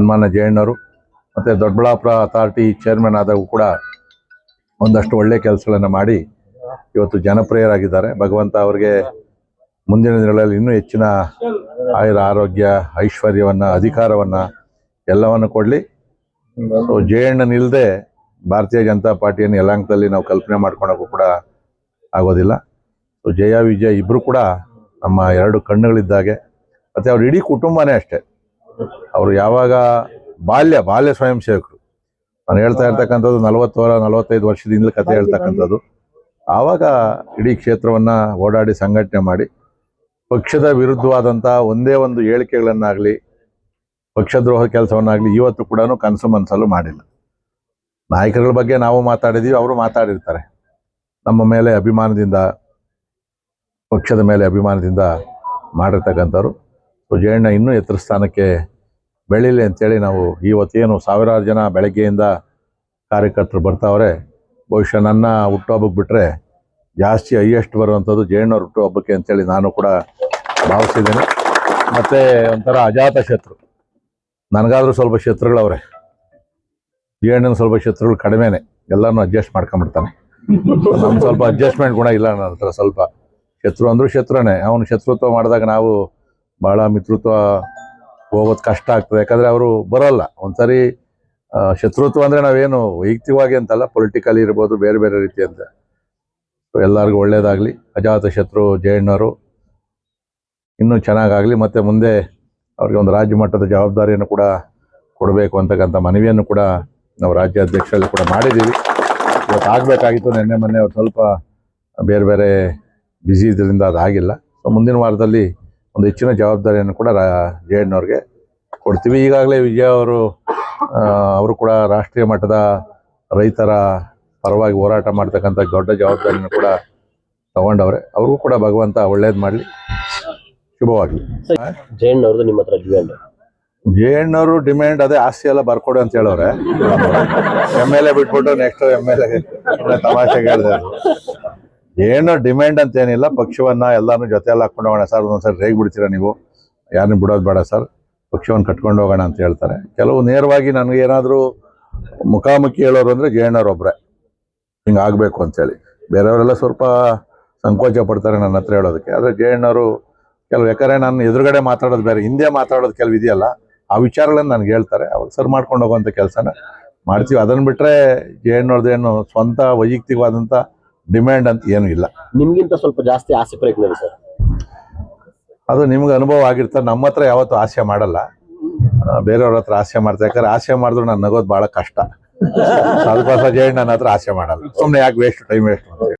ಸನ್ಮಾನ್ಯ ಜಯಣ್ಣವರು ಮತ್ತು Doddaballapura authority chairman ಆದಾಗೂ ಕೂಡ ಒಂದಷ್ಟು ಒಳ್ಳೆಯ ಕೆಲಸಗಳನ್ನು ಮಾಡಿ ಇವತ್ತು ಜನಪ್ರಿಯರಾಗಿದ್ದಾರೆ. ಭಗವಂತ ಅವರಿಗೆ ಮುಂದಿನ ದಿನಗಳಲ್ಲಿ ಇನ್ನೂ ಹೆಚ್ಚಿನ ಆಯುರ ಆರೋಗ್ಯ ಐಶ್ವರ್ಯವನ್ನು ಅಧಿಕಾರವನ್ನು ಎಲ್ಲವನ್ನು ಕೊಡಲಿ. ಸೊ ಜಯಣ್ಣನಿಲ್ಲದೆ ಭಾರತೀಯ ಜನತಾ ಪಾರ್ಟಿಯನ್ನು ಯಲಹಂಕದಲ್ಲಿ ನಾವು ಕಲ್ಪನೆ ಮಾಡ್ಕೊಳಕ್ಕೂ ಕೂಡ ಆಗೋದಿಲ್ಲ. ಸೊ ಜಯ ವಿಜಯ್ ಇಬ್ಬರು ಕೂಡ ನಮ್ಮ ಎರಡು ಕಣ್ಣುಗಳಿದ್ದಾಗೆ. ಮತ್ತು ಅವ್ರ ಇಡೀ ಕುಟುಂಬನೇ ಅಷ್ಟೇ. ಅವರು ಯಾವಾಗ ಬಾಲ್ಯ ಸ್ವಯಂ ಸೇವಕರು, ನಾನು ಹೇಳ್ತಾ ಇರ್ತಕ್ಕಂಥದ್ದು 45 ವರ್ಷದಿಂದ ಕತೆ ಹೇಳ್ತಕ್ಕಂಥದ್ದು. ಆವಾಗ ಇಡೀ ಕ್ಷೇತ್ರವನ್ನು ಓಡಾಡಿ ಸಂಘಟನೆ ಮಾಡಿ ಪಕ್ಷದ ವಿರುದ್ಧವಾದಂಥ ಒಂದೇ ಒಂದು ಹೇಳಿಕೆಗಳನ್ನಾಗಲಿ ಪಕ್ಷದ್ರೋಹ ಕೆಲಸವನ್ನಾಗಲಿ ಇವತ್ತು ಕೂಡ ಕನಸು ಮನಸ್ಸಲ್ಲೂ ಮಾಡಿಲ್ಲ. ನಾಯಕರುಗಳ ಬಗ್ಗೆ ನಾವು ಮಾತಾಡಿದ್ದೀವಿ, ಅವರು ಮಾತಾಡಿರ್ತಾರೆ. ನಮ್ಮ ಮೇಲೆ ಅಭಿಮಾನದಿಂದ, ಪಕ್ಷದ ಮೇಲೆ ಅಭಿಮಾನದಿಂದ ಮಾಡಿರ್ತಕ್ಕಂಥವ್ರು. ಸೊ ಜಯಣ್ಣ ಇನ್ನೂ ಎತ್ತರ ಸ್ಥಾನಕ್ಕೆ ಬೆಳೀಲಿ ಅಂತೇಳಿ ನಾವು ಇವತ್ತೇನು ಸಾವಿರಾರು ಜನ ಬೆಳಗ್ಗೆಯಿಂದ ಕಾರ್ಯಕರ್ತರು ಬರ್ತಾವ್ರೆ. ಬಹುಶಃ ನನ್ನ ಹುಟ್ಟುಹಬ್ಬಕ್ಕೆ ಬಿಟ್ಟರೆ ಜಾಸ್ತಿ ಹೈಯೆಸ್ಟ್ ಬರುವಂಥದ್ದು ಜಯಣ್ಣವ್ರ ಹುಟ್ಟುಹಬ್ಬಕ್ಕೆ ಅಂತೇಳಿ ನಾನು ಕೂಡ ಭಾವಿಸಿದ್ದೇನೆ. ಮತ್ತು ಒಂಥರ ಅಜಾತ ಶತ್ರು, ನನಗಾದರೂ ಸ್ವಲ್ಪ ಶತ್ರುಗಳವ್ರೆ. ಜಯಣ್ಣನ ಸ್ವಲ್ಪ ಶತ್ರುಗಳು ಕಡಿಮೆನೆ, ಎಲ್ಲರನ್ನೂ ಅಡ್ಜಸ್ಟ್ ಮಾಡ್ಕೊಂಬಿಡ್ತಾನೆ. ನಮ್ಮ ಸ್ವಲ್ಪ ಅಡ್ಜಸ್ಟ್ಮೆಂಟ್ ಗುಣ ಇಲ್ಲ ನನ್ನ ಹತ್ರ. ಸ್ವಲ್ಪ ಶತ್ರು ಅಂದರೂ ಶತ್ರುನೇ. ಅವನು ಶತ್ರುತ್ವ ಮಾಡಿದಾಗ ನಾವು ಭಾಳ ಮಿತ್ರತ್ವ ಹೋಗೋದು ಕಷ್ಟ ಆಗ್ತದೆ. ಯಾಕಂದರೆ ಅವರು ಬರೋಲ್ಲ. ಒಂದ್ಸರಿ ಶತ್ರುತ್ವ ಅಂದರೆ ನಾವೇನು ವೈಯಕ್ತಿಕವಾಗಿ ಅಂತಲ್ಲ, ಪೊಲಿಟಿಕಲಿ ಇರ್ಬೋದು, ಬೇರೆ ಬೇರೆ ರೀತಿ ಅಂತ. ಎಲ್ಲರಿಗೂ ಒಳ್ಳೆಯದಾಗಲಿ. ಅಜಾತ ಶತ್ರು ಜಯಣ್ಣವರು ಇನ್ನೂ ಚೆನ್ನಾಗಾಗಲಿ. ಮತ್ತು ಮುಂದೆ ಅವ್ರಿಗೆ ಒಂದು ರಾಜ್ಯ ಮಟ್ಟದ ಜವಾಬ್ದಾರಿಯನ್ನು ಕೂಡ ಕೊಡಬೇಕು ಅಂತಕ್ಕಂಥ ಮನವಿಯನ್ನು ಕೂಡ ನಾವು ರಾಜ್ಯ ಅಧ್ಯಕ್ಷರಲ್ಲಿ ಕೂಡ ಮಾಡಿದ್ದೀವಿ. ಇವತ್ತು ಆಗಬೇಕಾಗಿತ್ತು, ನಿನ್ನೆ ಮೊನ್ನೆ ಅವ್ರು ಸ್ವಲ್ಪ ಬೇರೆ ಬೇರೆ ಬ್ಯುಸಿ ಇದರಿಂದ ಅದಾಗಿಲ್ಲ. ಸೊ ಮುಂದಿನ ವಾರದಲ್ಲಿ ಒಂದು ಹೆಚ್ಚಿನ ಜವಾಬ್ದಾರಿಯನ್ನು ಕೂಡ ಜಯಣ್ಣವ್ರಿಗೆ ಕೊಡ್ತೀವಿ. ಈಗಾಗಲೇ ವಿಜಯ ಅವರು ಕೂಡ ರಾಷ್ಟ್ರೀಯ ಮಟ್ಟದ ರೈತರ ಪರವಾಗಿ ಹೋರಾಟ ಮಾಡ್ತಕ್ಕಂಥ ದೊಡ್ಡ ಜವಾಬ್ದಾರಿಯನ್ನು ಕೂಡ ತಗೊಂಡವ್ರೆ. ಅವ್ರಿಗೂ ಕೂಡ ಭಗವಂತ ಒಳ್ಳೇದು ಮಾಡಲಿ, ಶುಭವಾಗಲಿ. ಜಯಣ್ಣವ್ರದ್ದು ನಿಮ್ಮ ಹತ್ರ ಡಿಮ್ಯಾಂಡ್? ಜಯಣ್ಣವರು ಡಿಮ್ಯಾಂಡ್ ಅದೇ ಆಸ್ತಿ ಎಲ್ಲ ಬರ್ಕೊಡು ಅಂತ ಹೇಳೋರೆ. MLA ಬಿಟ್ಬಿಟ್ಟು ನೆಕ್ಸ್ಟ್ MLA ತಮಾಷೆಗೆ ಹೇಳಿದೆ. ಜಯಣ್ಣ ಡಿಮ್ಯಾಂಡ್ ಅಂತ ಏನಿಲ್ಲ, ಪಕ್ಷವನ್ನ ಎಲ್ಲಾನು ಜೊತೆಯಲ್ಲಿ ಹಾಕೊಂಡು ಹೋಗೋಣ ಸರ್, ಒಂದೊಂದ್ಸರಿ ರೇಗ್ ಬಿಡ್ತೀರಾ ನೀವು, ಯಾರನ್ನ ಬಿಡೋದು ಬೇಡ ಸರ್, ಪಕ್ಷವನ್ನು ಕಟ್ಕೊಂಡು ಹೋಗೋಣ ಅಂತ ಹೇಳ್ತಾರೆ. ಕೆಲವು ನೇರವಾಗಿ ನನಗೆ ಏನಾದರೂ ಮುಖಾಮುಖಿ ಹೇಳೋರು ಅಂದರೆ ಜಯಣ್ಣವ್ರೊಬ್ಬರೇ ಹಿಂಗೆ ಆಗಬೇಕು ಅಂತೇಳಿ. ಬೇರೆಯವರೆಲ್ಲ ಸ್ವಲ್ಪ ಸಂಕೋಚ ಪಡ್ತಾರೆ ನನ್ನ ಹತ್ರ ಹೇಳೋದಕ್ಕೆ. ಆದರೆ ಜಯಣ್ಣವರು ಕೆಲವು, ಯಾಕಂದರೆ ನಾನು ಎದುರುಗಡೆ ಮಾತಾಡೋದು ಬೇರೆ, ಹಿಂದೆ ಮಾತಾಡೋದು ಕೆಲವು ಇದೆಯಲ್ಲ, ಆ ವಿಚಾರಗಳನ್ನು ನನಗೆ ಹೇಳ್ತಾರೆ. ಅವಾಗ ಸರ್ ಮಾಡ್ಕೊಂಡು ಹೋಗುವಂಥ ಕೆಲಸನ ಮಾಡ್ತೀವಿ. ಅದನ್ನು ಬಿಟ್ಟರೆ ಜಯಣ್ಣವ್ರದ್ದೇನು ಸ್ವಂತ ವೈಯಕ್ತಿಕವಾದಂಥ ಡಿಮ್ಯಾಂಡ್ ಅಂತ ಏನೂ ಇಲ್ಲ. ನಿಮ್ಗಿಂತ ಸ್ವಲ್ಪ ಜಾಸ್ತಿ ಆಸೆ ಪ್ರಯತ್ನ ಸರ್? ಅದು ನಿಮ್ಗೆ ಅನುಭವ ಆಗಿರ್ತಾರೆ. ನಮ್ಮ ಹತ್ರ ಯಾವತ್ತೂ ಆಸೆ ಮಾಡಲ್ಲ, ಬೇರೆಯವ್ರ ಹತ್ರ ಆಸೆ ಮಾಡ್ತಾರೆ. ಯಾಕಂದ್ರೆ ಆಸೆ ಮಾಡಿದ್ರು ನಾನು ನಗೋದು ಭಾಳ ಕಷ್ಟ. ಅದಕ್ಕೋಸ್ಕರ ಜಯಣ್ಣ ನನ್ನ ಹತ್ರ ಆಸೆ ಮಾಡಲ್ಲ. ಸುಮ್ಮನೆ ಯಾಕೆ ಟೈಮ್ ವೇಸ್ಟ್ ಅಂತ.